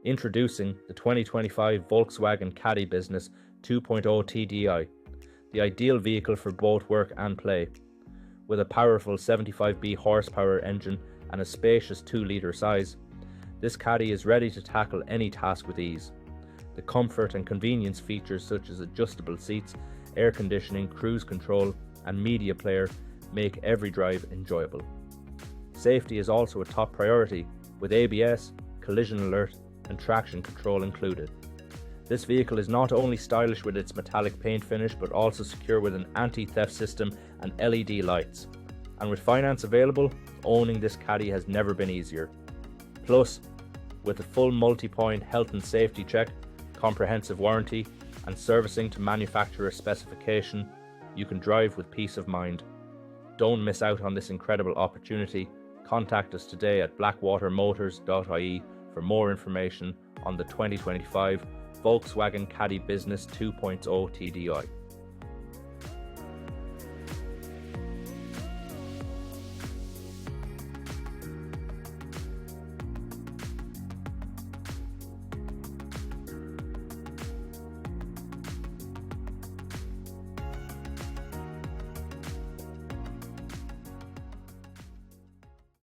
Introducing the 2025 Volkswagen Caddy Business 2.0 TDI, the ideal vehicle for both work and play. With a powerful 75B horsepower engine and a spacious 2-litre size, this Caddy is ready to tackle any task with ease. The comfort and convenience features such as adjustable seats, air conditioning, cruise control, and media player make every drive enjoyable. Safety is also a top priority, with ABS, collision alert, and traction control included. This vehicle is not only stylish with its metallic paint finish, but also secure with an anti-theft system and LED lights. And with finance available, owning this Caddy has never been easier. Plus, with a full multi-point health and safety check, comprehensive warranty, and servicing to manufacturer specification, you can drive with peace of mind. Don't miss out on this incredible opportunity. Contact us today at blackwatermotors.ie for more information on the 2025 Volkswagen Caddy Business 2.0 TDI.